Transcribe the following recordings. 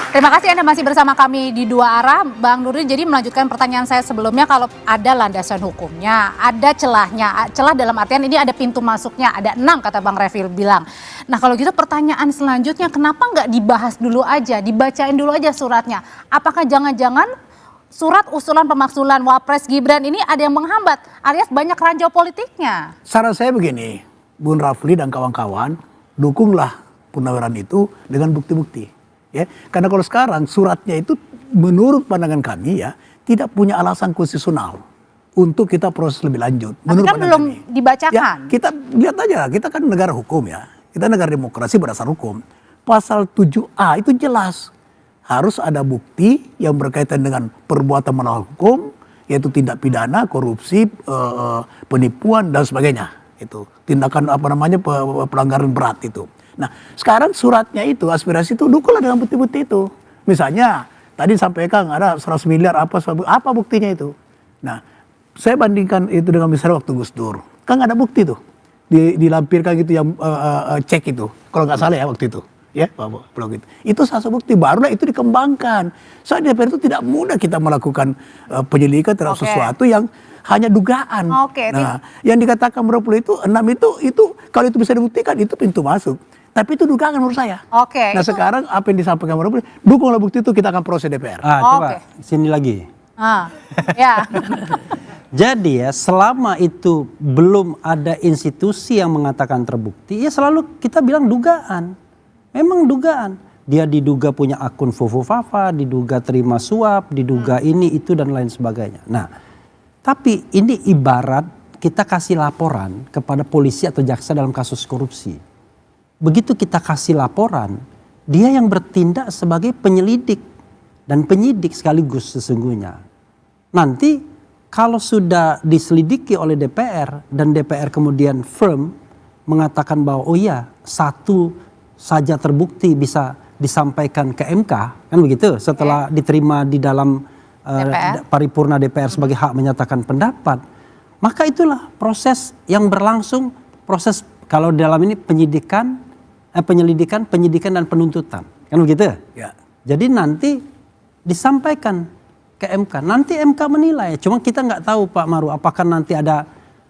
Terima kasih Anda masih bersama kami di Dua Arah. Bang Nurdin, jadi melanjutkan pertanyaan saya sebelumnya, kalau ada landasan hukumnya, ada celahnya. Celah dalam artian ini ada pintu masuknya, ada 6 kata Bang Refil bilang. Nah kalau gitu pertanyaan selanjutnya, kenapa nggak dibahas dulu aja, dibacain dulu aja suratnya? Apakah jangan-jangan surat usulan pemakzulan Wapres Gibran ini ada yang menghambat, alias banyak ranjau politiknya? Saran saya begini, Bung Rafli dan kawan-kawan, dukunglah Purnaweran itu dengan bukti-bukti. Ya, karena kalau sekarang suratnya itu menurut pandangan kami ya tidak punya alasan konstitusional untuk kita proses lebih lanjut. Tapi kan belum dibacakan. Ya, kita lihat aja, kita kan negara hukum ya, kita negara demokrasi berdasar hukum. Pasal 7A itu jelas harus ada bukti yang berkaitan dengan perbuatan melawan hukum, yaitu tindak pidana, korupsi, penipuan dan sebagainya. Itu tindakan pelanggaran berat itu. Nah sekarang suratnya itu, aspirasi itu dukunglah dengan bukti-bukti itu. Misalnya tadi sampaikan ada 100 miliar apa buktinya itu. Nah saya bandingkan itu dengan misalnya waktu Gus Dur. Kan ada bukti tuh. Dilampirkan gitu yang cek itu. Kalau nggak salah ya waktu itu. Ya blog itu. Itu salah satu bukti, barulah itu dikembangkan. Soalnya DPR itu tidak mudah kita melakukan penyelidikan terhadap sesuatu yang hanya dugaan. Nah yang dikatakan berapa itu 6 itu kalau itu bisa dibuktikan itu pintu masuk. Tapi itu dugaan menurut saya. Nah sekarang apa yang disampaikan Rob, dukunglah bukti itu, kita akan proses DPR. Coba sini lagi. Ya. Jadi ya selama itu belum ada institusi yang mengatakan terbukti, ya selalu kita bilang dugaan. Memang dugaan. Dia diduga punya akun Fufu-Fafa, diduga terima suap, diduga ini itu dan lain sebagainya. Nah, tapi ini ibarat kita kasih laporan kepada polisi atau jaksa dalam kasus korupsi. Begitu kita kasih laporan, dia yang bertindak sebagai penyelidik dan penyidik sekaligus sesungguhnya. Nanti kalau sudah diselidiki oleh DPR dan DPR kemudian firm mengatakan bahwa oh iya satu saja terbukti bisa disampaikan ke MK, kan begitu, setelah diterima di dalam paripurna DPR sebagai hak menyatakan pendapat, maka itulah proses yang berlangsung, proses kalau dalam ini penyelidikan, penyidikan dan penuntutan, kan begitu? Ya. Jadi nanti disampaikan ke MK, nanti MK menilai. Cuma kita nggak tahu Pak Maru, apakah nanti ada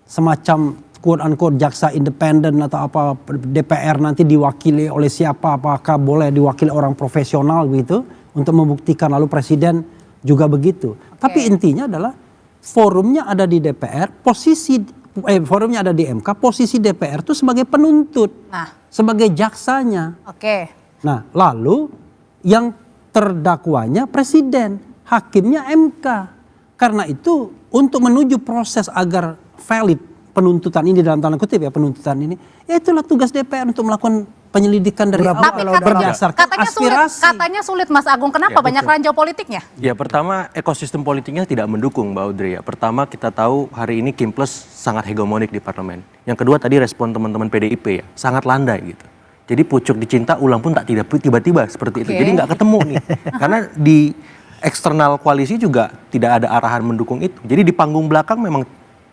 semacam quote unquote jaksa independen atau apa, DPR nanti diwakili oleh siapa, apakah boleh diwakili orang profesional begitu untuk membuktikan, lalu presiden juga begitu. Tapi intinya adalah forumnya ada di DPR, forumnya ada di MK, posisi DPR itu sebagai penuntut, sebagai jaksanya. Nah, lalu yang terdakwanya presiden, hakimnya MK. Karena itu untuk menuju proses agar valid penuntutan ini dalam tanda kutip ya, penuntutan ini, ya itulah tugas DPR untuk melakukan penyelidikan dari awal berdasarkan aspirasi. Katanya sulit Mas Agung, kenapa banyak ranjau politiknya? Ya pertama ekosistem politiknya tidak mendukung Mbak Audrey ya. Pertama kita tahu hari ini Kim Plus sangat hegemonik di parlemen. Yang kedua tadi respon teman-teman PDIP ya, sangat landai gitu. Jadi pucuk dicinta ulang pun tak tiba-tiba seperti itu. Jadi nggak ketemu nih. Karena di eksternal koalisi juga tidak ada arahan mendukung itu. Jadi di panggung belakang memang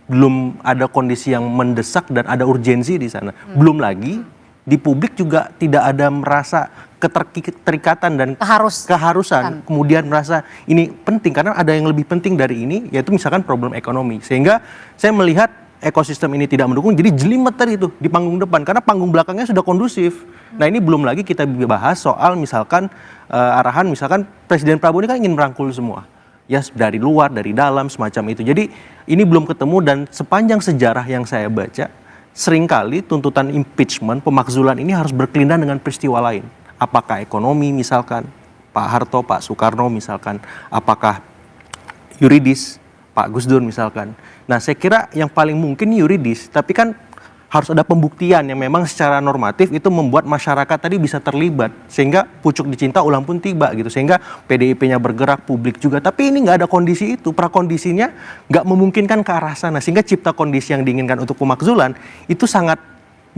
belum ada kondisi yang mendesak dan ada urgensi di sana. Belum lagi di publik juga tidak ada merasa keterikatan dan keharusan. Kemudian merasa ini penting karena ada yang lebih penting dari ini, yaitu misalkan problem ekonomi. Sehingga saya melihat ekosistem ini tidak mendukung, jadi jelimet tadi itu di panggung depan karena panggung belakangnya sudah kondusif. Nah ini belum lagi kita bahas soal misalkan arahan misalkan Presiden Prabowo ini kan ingin merangkul semua. Ya dari luar, dari dalam, semacam itu. Jadi ini belum ketemu dan sepanjang sejarah yang saya baca, seringkali tuntutan impeachment, pemakzulan ini harus berkelindan dengan peristiwa lain. Apakah ekonomi misalkan, Pak Harto, Pak Soekarno misalkan, apakah yuridis, Pak Gus Dur misalkan. Nah saya kira yang paling mungkin yuridis, tapi kan harus ada pembuktian yang memang secara normatif itu membuat masyarakat tadi bisa terlibat sehingga pucuk dicinta ulang pun tiba gitu, sehingga PDIP-nya bergerak, publik juga, tapi ini nggak ada kondisi itu, prakondisinya nggak memungkinkan ke arah sana sehingga cipta kondisi yang diinginkan untuk pemakzulan itu sangat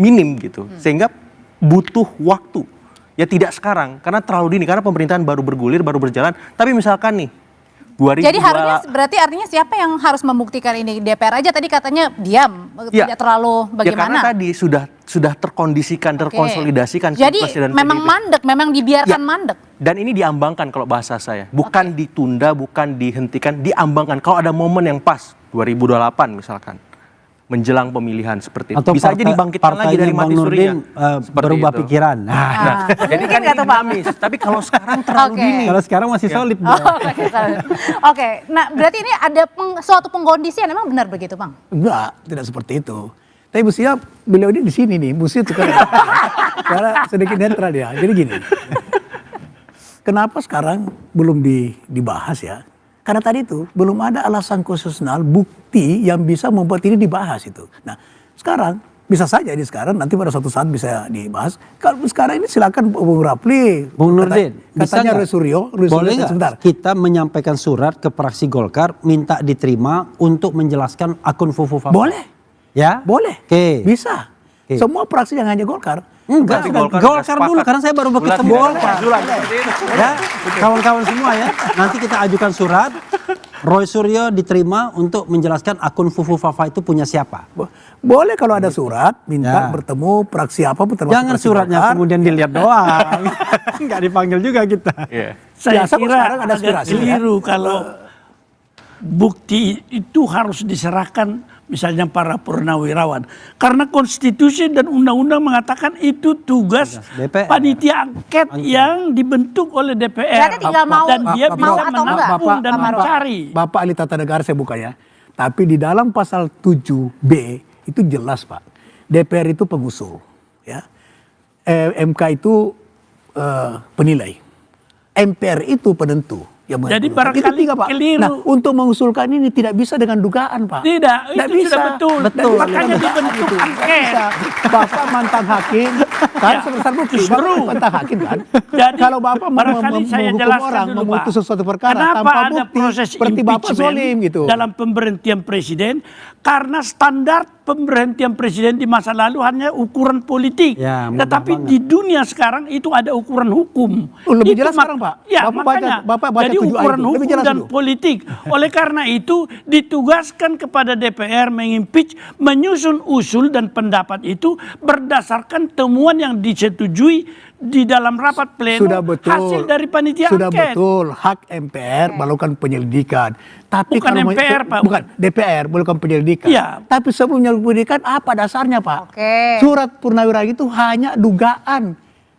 minim gitu, sehingga butuh waktu ya, tidak sekarang karena terlalu dini, karena pemerintahan baru bergulir, baru berjalan. Tapi misalkan nih Jadi harusnya berarti artinya siapa yang harus membuktikan ini? DPR aja tadi katanya diam, Ya. tidak terlalu Ya bagaimana? karena tadi sudah terkondisikan, terkonsolidasikan Jadi Kipres dan memang PDIP. mandek, memang dibiarkan Ya. mandek. Dan ini diambangkan kalau bahasa saya, bukan ditunda, bukan dihentikan, diambangkan. Kalau ada momen yang pas, 2028 misalkan, menjelang pemilihan seperti itu, Atau bisa aja dibangkitkan lagi dari Bang mati surinya. Nurdin Seperti berubah itu. pikiran. Nah, jadi Mungkin kan nggak ini tuh, Pak? dinamis. Tapi kalau sekarang terlalu Oke. dini. Kalau sekarang masih solid. Oh, Oke, nah berarti ini ada suatu pengkondisian, emang benar begitu Bang? Enggak, tidak seperti itu. Tapi mestinya beliau ini di sini nih, mestinya tukar. Karena sedikit netral ya. Jadi gini, kenapa sekarang belum dibahas ya? Karena tadi itu belum ada alasan konstitusional bukti yang bisa membuat ini dibahas itu. Nah sekarang bisa saja ini sekarang nanti pada suatu saat bisa dibahas. Kalau sekarang ini silakan Bung Rapli. Bung Nurdin, bisa katanya nggak? Resuryo, Boleh nggak sebentar. kita menyampaikan surat ke fraksi Golkar minta diterima untuk menjelaskan akun Fufu Fafa? Boleh, Ya? boleh, Oke. bisa. Oke. Semua fraksi yang hanya Golkar. Enggak, Berarti Golkar, Golkar sudah dulu sepakat. karena saya baru Bulan ketemu tidak ada Golkar. usulan seperti itu. Ya, kawan-kawan semua ya. Nanti kita ajukan surat. Roy Suryo diterima untuk menjelaskan akun Fufu Fafa itu punya siapa. Boleh kalau ada surat minta Ya. bertemu fraksi apapun termasuk Jangan fraksi suratnya Golkar. kemudian dilihat doang. Enggak dipanggil juga kita. Iya. Saya Biasa kok kira sekarang ada agak aspirasi, keliru kalau bukti itu harus diserahkan misalnya para purnawirawan. Karena konstitusi dan undang-undang mengatakan itu tugas DPR. panitia angket yang dibentuk oleh DPR. Berarti tinggal mau- dan dia Pak- bisa mau atau enggak? menampung dan Pak Marwan. mencari. Bapak ahli tata negara saya buka ya. Tapi di dalam pasal 7B itu jelas Pak. DPR itu pengusul. Ya. MK itu penilai. MPR itu penentu. Yang Jadi menentukan. barangkali Itu tiga, Pak. keliru. Nah untuk mengusulkan ini tidak bisa dengan dugaan Pak. Tidak, Tidak itu bisa. sudah betul. Betul. Makanya dibentuk Tidak angket. bisa. Bapak mantan hakim, kan Ya, sebesar bukti. justru. Bapak mantan hakim kan. Jadi, Kalau Bapak barangkali saya menghukum jelaskan orang, dulu, memutus Pak. sesuatu perkara Kenapa tanpa ada bukti, proses seperti Bapak impeachment zolim gitu. dalam pemberhentian presiden? Karena standar pemberhentian presiden di masa lalu hanya ukuran politik. Ya, mudah Tetapi banget. di dunia sekarang itu ada ukuran hukum. Lebih Itu jelas sekarang, Pak. Ya, Bapak baca jadi 7A ukuran itu. Lebih hukum jelas dan dulu. politik. Oleh karena itu ditugaskan kepada DPR mengimpeach, menyusun usul dan pendapat itu berdasarkan temuan yang disetujui di dalam rapat pleno Sudah betul. hasil dari panitia Sudah angket. betul. Hak MPR melakukan penyelidikan. Tapi Bukan kalau MPR, Pak. Bukan DPR melakukan penyelidikan. Iya. Tapi sebelum penyelidikan apa dasarnya Pak? Oke. Surat purnawirawan itu hanya dugaan.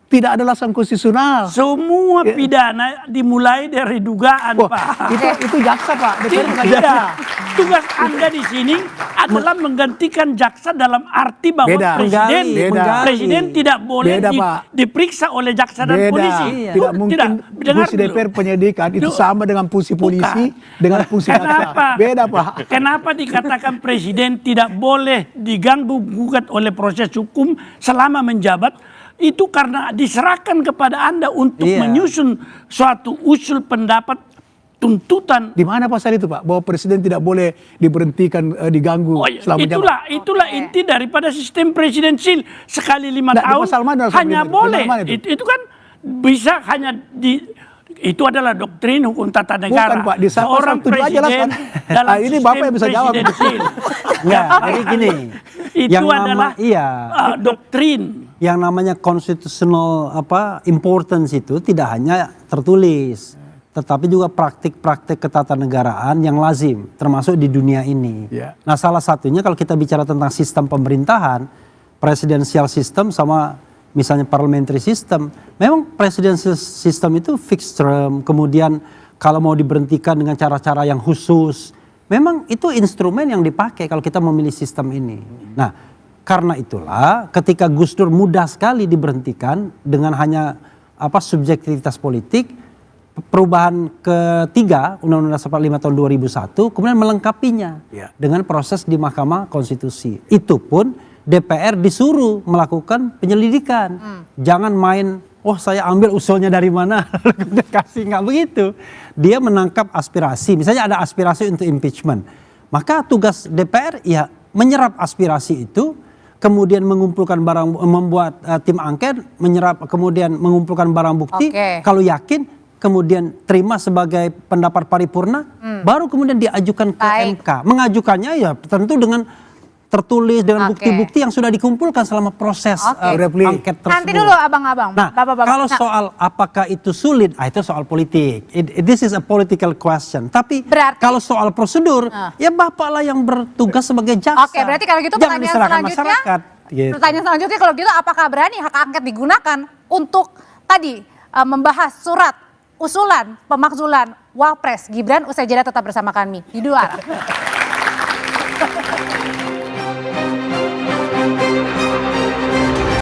Tidak ada alasan konstitusional. Semua pidana dimulai dari dugaan, Wah, Pak. itu jaksa Pak. DPR bukan jaksa. Tidak. Tugas Anda di sini adalah menggantikan jaksa dalam arti bahwa Beda. presiden Beda. presiden tidak boleh Beda, Pak. diperiksa oleh jaksa dan Beda. polisi. Tidak mungkin dengar fungsi dulu. DPR penyidikan itu Duh. sama dengan fungsi polisi dengan fungsi Kenapa? jaksa. Beda Pak. Kenapa dikatakan presiden tidak boleh diganggu gugat oleh proses hukum selama menjabat? Itu karena diserahkan kepada Anda untuk Iya. menyusun suatu usul pendapat tuntutan. Di mana pasal itu Pak? Bahwa presiden tidak boleh diberhentikan, diganggu Oh, iya. selama jabat. itulah inti daripada sistem presidensil. Sekali 5 Nah, di tahun pasal mana hanya di boleh. mana itu? Itu kan bisa hanya itu adalah doktrin hukum tata negara. Bukan, Pak. Di pasal 7 aja jelas, presiden kan? dalam Ini sistem Bapak yang bisa jawab. presidensil. Enggak, jadi gini. Itu yang adalah iya. doktrin. Yang namanya constitutional importance itu tidak hanya tertulis, tetapi juga praktik-praktik ketatanegaraan yang lazim, termasuk di dunia ini. Ya. Nah, salah satunya kalau kita bicara tentang sistem pemerintahan, presidensial system sama misalnya parliamentary system, memang presidensial system itu fixed term, kemudian kalau mau diberhentikan dengan cara-cara yang khusus, memang itu instrumen yang dipakai kalau kita memilih sistem ini. Nah, karena itulah ketika Gus Dur mudah sekali diberhentikan dengan hanya subjektivitas politik, perubahan ketiga Undang-Undang Dasar 45 tahun 2001 kemudian melengkapinya Ya. dengan proses di Mahkamah Konstitusi. Itu pun DPR disuruh melakukan penyelidikan. Jangan main, saya ambil usulnya dari mana, kasih, nggak begitu. Dia menangkap aspirasi, misalnya ada aspirasi untuk impeachment. Maka tugas DPR ya menyerap aspirasi itu, kemudian mengumpulkan membuat tim angket, kemudian mengumpulkan barang bukti. Oke. Kalau yakin, kemudian terima sebagai pendapat paripurna, baru kemudian diajukan ke Baik. MK. Mengajukannya ya tentu dengan tertulis dengan Oke. bukti-bukti yang sudah dikumpulkan selama proses Oke. angket tersebut. Nanti dulu abang-abang, Nah, bapak-bapak. kalau Nah, soal apakah itu sulit, itu soal politik. This is a political question. Tapi Berarti- kalau soal prosedur, ya bapaklah yang bertugas sebagai jaksa. Oke, berarti kalau gitu Jangan pertanyaan diserahkan selanjutnya, masyarakat. Gitu. pertanyaan selanjutnya kalau gitu apakah berani hak angket digunakan untuk tadi membahas surat usulan pemakzulan Wapres Gibran? Usai jeda tetap bersama kami di Dua Arah.